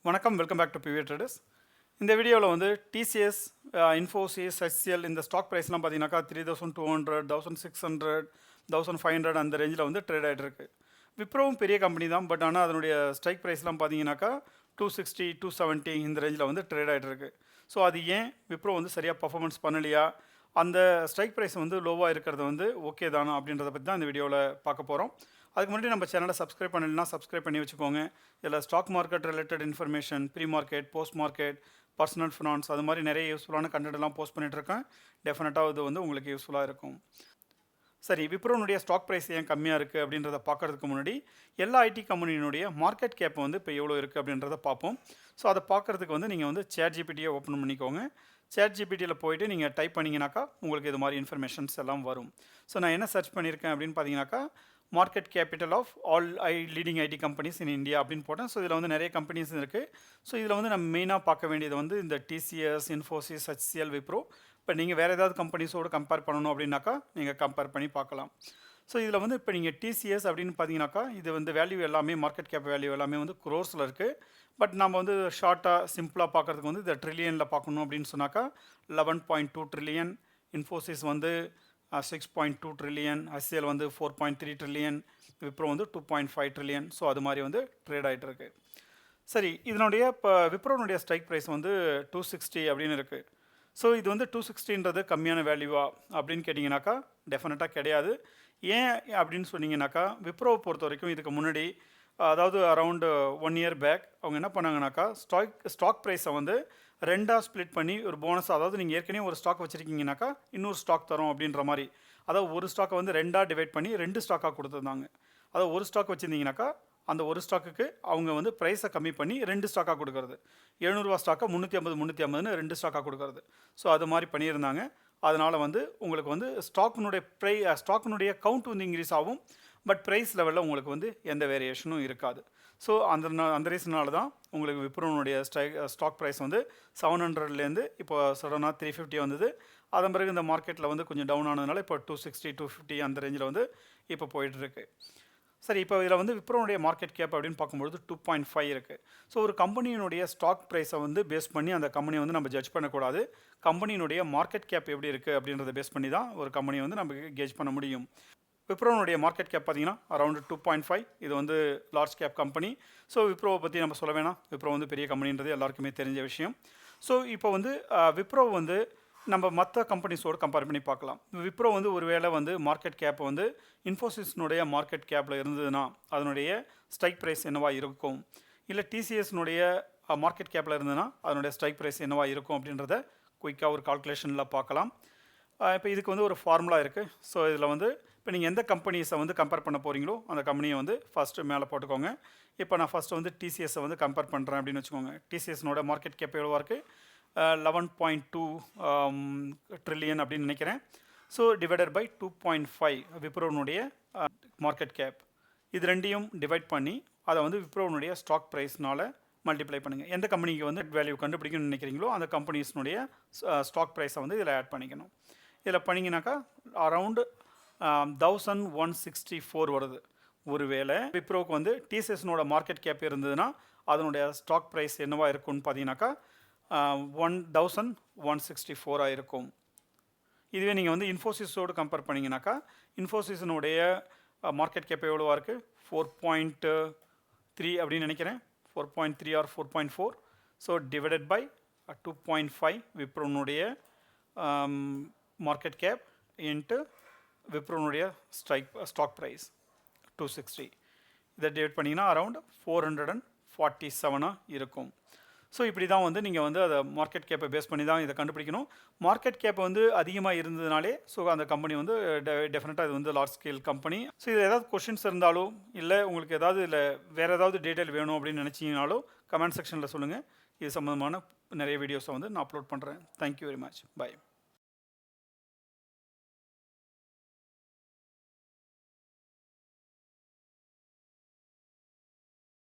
வணக்கம், welcome back to PV Traders. இந்த வீடியோவில் வந்து டிசிஎஸ், இன்ஃபோசிஸ், HCL இந்த ஸ்டாக் ப்ரைஸ்லாம் பார்த்தீங்கன்னாக்கா 3200, 1600, 1500 அந்த ரேஞ்சில் வந்து ட்ரேட் ஆகிட்டு இருக்கு. விப்ரோவும் பெரிய கம்பெனி தான், பட் ஆனால் அதனுடைய ஸ்ட்ரைக் ப்ரைஸ்லாம் பார்த்தீங்கன்னாக்கா 260, 270 இந்த ரேஞ்சில் வந்து ட்ரேட் ஆகிட்டு இருக்கு. ஸோ அது ஏன் விப்ரோ வந்து சரியாக பர்ஃபார்மன்ஸ் பண்ணலையா, அந்த ஸ்ட்ரைக் ப்ரைஸ் வந்து லோவாக இருக்கிறது வந்து ஓகே தானா அப்படின்றத பற்றி தான் இந்த வீடியோவில் பார்க்க போகிறோம். அதுக்கு முன்னாடி நம்ம சேனலை சப்ஸ்கிரைப் பண்ணலைன்னா சப்ஸ்கிரைப் பண்ணி வச்சுக்கோங்க. இதில் stock market related information, pre market, post market, personal finance அது மாதிரி நிறைய யூஸ்ஃபுல்லான கண்டென்ட்லாம் போஸ்ட் பண்ணிகிட்ருக்கேன். டெஃபினட்டாக இது வந்து உங்களுக்கு யூஸ்ஃபுல்லாக இருக்கும். சரி, விப்ரோனுடைய ஸ்டாக் ப்ரைஸ் ஏன் கம்மியாக இருக்குது அப்படின்றத பார்க்குறதுக்கு முன்னாடி எல்லா ஐடி கம்பெனியினுடைய மார்க்கெட் கேப் வந்து இப்போ எவ்வளோ இருக்குது அப்படின்றத பார்ப்போம். ஸோ அதை பார்க்குறதுக்கு வந்து நீங்கள் வந்து ChatGPT ஓப்பன் பண்ணிக்கோங்க. ChatGPTயில் போயிட்டு நீங்கள் டைப் பண்ணிங்கனாக்கா உங்களுக்கு இது மாதிரி இன்ஃபர்மேஷன்ஸ் எல்லாம் வரும். ஸோ நான் என்ன சர்ச் பண்ணியிருக்கேன் அப்படின்னு பார்த்தீங்கன்னாக்கா, market capital of all leading IT companies in India அப்படின்னு போட்டேன். ஸோ இதில் வந்து நிறைய கம்பெனிஸ் இருக்குது. ஸோ இதில் வந்து நம்ம மெயினாக பார்க்க வேண்டியது வந்து இந்த டிசிஎஸ், இன்ஃபோசிஸ், HCL, விப்ரோ. இப்போ நீங்கள் வேறு ஏதாவது கம்பெனிஸோடு கம்பேர் பண்ணணும் அப்படின்னாக்கா நீங்கள் கம்பேர் பண்ணி பார்க்கலாம். ஸோ இதில் வந்து இப்போ நீங்கள் டிசிஎஸ் அப்படின்னு பார்த்தீங்கன்னாக்கா, இது வந்து வேல்யூ எல்லாமே மார்க்கெட் கேப் வேல்யூ எல்லாமே வந்து க்ரோர்ஸில் இருக்குது. பட் நம்ம வந்து ஷார்ட்டாக சிம்பிளாக பார்க்குறதுக்கு வந்து இந்த ட்ரில்லியனில் பார்க்கணும் அப்படின்னு சொன்னாக்கா 11.2 ட்ரில்லியன், இன்ஃபோசிஸ் வந்து 6.2 ட்ரில்லியன், HCL வந்து 4.3 ட்ரில்லியன், விப்ரோ வந்து 2.5 ட்ரில்லியன். ஸோ அது மாதிரி வந்து ட்ரேட் ஆகிட்டு இருக்கு. சரி, இதனுடைய இப்போ விப்ரோனுடைய ஸ்ட்ரைக் ப்ரைஸ் வந்து 260 அப்படின்னு இருக்குது. ஸோ இது வந்து 260ன்றது கம்மியான வேல்யூவா அப்படின்னு கேட்டிங்கனாக்கா டெஃபினட்டாக கிடையாது. ஏன் அப்படின்னு சொன்னீங்கன்னாக்கா, விப்ரோவை பொறுத்த வரைக்கும் இதுக்கு முன்னாடி, அதாவது அரவுண்டு 1 இயர் பேக் அவங்க என்ன பண்ணாங்கனாக்கா, ஸ்டாக் ப்ரைஸை வந்து ரெண்டாக ஸ்ப்ளிட் பண்ணி ஒரு போனஸ், அதாவது நீங்கள் ஏற்கனவே ஒரு ஸ்டாக் வச்சுருக்கீங்கனாக்கா இன்னொரு ஸ்டாக் தரோம் அப்படின்ற மாதிரி, அதாவது ஒரு ஸ்டாக்கை வந்து ரெண்டாக டிவைட் பண்ணி 2 ஸ்டாக்காக கொடுத்துருந்தாங்க. அதாவது ஒரு ஸ்டாக் வச்சுருந்தீங்கனாக்கா அந்த ஒரு ஸ்டாக்குக்கு அவங்க வந்து ப்ரைஸை கம்மி பண்ணி 2 ஸ்டாக்காக கொடுக்கறது. 700 ஸ்டாக்கை 350 2 ஸ்டாக்காக கொடுக்கறது. ஸோ அது மாதிரி பண்ணியிருந்தாங்க. அதனால் வந்து உங்களுக்கு வந்து ஸ்டாக்கினுடைய கவுண்ட் வந்து இன்க்ரீஸ் ஆகும், பட் ப்ரைஸ் லெவலில் உங்களுக்கு வந்து எந்த வேரியேஷனும் இருக்காது. ஸோ அந்த ரீசனால தான் உங்களுக்கு விப்ரோனுடைய ஸ்டாக் ப்ரைஸ் வந்து 700லேருந்து இப்போ சடனாக 350 வந்தது. அதன் பிறகு இந்த மார்க்கெட்டில் வந்து கொஞ்சம் டவுன் ஆனதுனால இப்போ 260, 250 அந்த ரேஞ்சில் வந்து இப்போ போயிட்டுருக்கு. சரி, இப்போ இதில் வந்து விப்ரோனுடைய மார்க்கெட் கேப் அப்படின்னு பார்க்கும்பொழுது 2.5 இருக்குது. ஸோ ஒரு கம்பெனியினுடைய ஸ்டாக் ப்ரைஸை வந்து பேஸ் பண்ணி அந்த கம்பெனியை வந்து நம்ம ஜட்ஜ் பண்ணக்கூடாது. கம்பெனியினுடைய மார்க்கெட் கேப் எப்படி இருக்குது அப்படின்றத பேஸ் பண்ணி தான் ஒரு கம்பெனியை வந்து நம்ம கேஜ் பண்ண முடியும். விப்ரோனுடைய மார்க்கெட் கேப் பார்த்தீங்கன்னா அரௌண்ட் 2.5. இது வந்து லார்ஜ் கேப் கம்பெனி. ஸோ விப்ரோவை பற்றி நம்ம சொல்ல வேணாம், விப்ரோ வந்து பெரிய கம்பெனின்றது எல்லாருக்குமே தெரிஞ்ச விஷயம். ஸோ இப்போ வந்து விப்ரோ வந்து நம்ம மற்ற கம்பெனிஸோடு கம்பேர் பண்ணி பார்க்கலாம். விப்ரோ வந்து ஒரு வேளை வந்து மார்க்கெட் கேப் வந்து இன்ஃபோசிஸ்னுடைய மார்க்கெட் கேப்பில் இருந்ததுன்னா அதனுடைய ஸ்ட்ரைக் ப்ரைஸ் என்னவா இருக்கும், இல்லை டிசிஎஸ்னுடைய மார்க்கெட் கேப்பில் இருந்ததுன்னா அதனுடைய ஸ்ட்ரைக் ப்ரைஸ் என்னவா இருக்கும் அப்படின்றத குயிக்காக ஒரு கால்குலேஷனில் பார்க்கலாம். இப்போ இதுக்கு வந்து ஒரு ஃபார்முலா இருக்குது. ஸோ இதில் வந்து இப்போ நீங்கள் எந்த கம்பெனிஸை வந்து கம்பேர் பண்ண போகிறீங்களோ அந்த கம்பெனியை வந்து ஃபஸ்ட்டு மேலே போட்டுக்கோங்க. இப்போ நான் ஃபஸ்ட்டு வந்து டிசிஎஸ்ஸை வந்து கம்பேர் பண்ணுறேன் அப்படின்னு வச்சுக்கோங்க. டிசிஎஸ்னோட மார்க்கெட் கேப் எவ்வளோவா இருக்குது, 11.2 ட்ரில்லியன் அப்படின்னு நினைக்கிறேன். ஸோ டிவைடட் பை 2.5 விப்ரோனுடைய மார்க்கெட் கேப், இது ரெண்டையும் டிவைட் பண்ணி அதை வந்து விப்ரோனுடைய ஸ்டாக் ப்ரைஸ்னால் மல்டிப்ளை பண்ணுங்கள். எந்த கம்பெனிக்கு வந்து வேல்யூ கண்டுபிடிக்கணும்னு நினைக்கிறீங்களோ அந்த கம்பெனிஸ்னுடைய ஸ்டாக் ப்ரைஸை வந்து இதில் ஆட் பண்ணிக்கணும். இதில் பண்ணிங்கனாக்கா அரவுண்டு 1164 வருது. ஒருவேளை விப்ரோவுக்கு வந்து டிசிஎஸ்னோட மார்க்கெட் கேப் இருந்ததுன்னா அதனுடைய ஸ்டாக் ப்ரைஸ் என்னவாக இருக்கும்னு பார்த்தீங்கன்னாக்கா 1164 இருக்கும். இதுவே நீங்கள் வந்து இன்ஃபோசிஸோடு கம்பேர் பண்ணிங்கனாக்கா இன்ஃபோசிஸினுடைய மார்க்கெட் கேப் எவ்வளோவா இருக்குது, 4.3 அப்படின்னு நினைக்கிறேன், 4.3 ஆர் 4.4. ஸோ டிவைடட் பை 2.5 விப்ரோனுடைய மார்க்கெட் கேப் இன்ட்டு விப்ரோனுடைய ஸ்டாக் ப்ரைஸ் 260. இதை டிவைட் பண்ணிங்கன்னா அரவுண்ட் 447 இருக்கும். ஸோ இப்படி தான் வந்து நீங்கள் வந்து அதை மார்க்கெட் கேப்பை பேஸ் பண்ணி தான் இதை கண்டுபிடிக்கணும். மார்க்கெட் கேப் வந்து அதிகமாக இருந்ததுனாலே ஸோ அந்த கம்பெனி வந்து டெஃபினட்டாக இது வந்து லார்ஜ் ஸ்கேல் கம்பெனி. ஸோ இதில் ஏதாவது கொஷின்ஸ் இருந்தாலோ இல்லை உங்களுக்கு ஏதாவது இல்லை வேறு ஏதாவது டீட்டெயில் வேணும் அப்படின்னு நினச்சிங்கனாலோ கமெண்ட் செக்ஷனில் சொல்லுங்கள். இது சம்மந்தமான நிறைய வீடியோஸை வந்து நான் அப்லோட் பண்ணுறேன். Thank you very much. பை.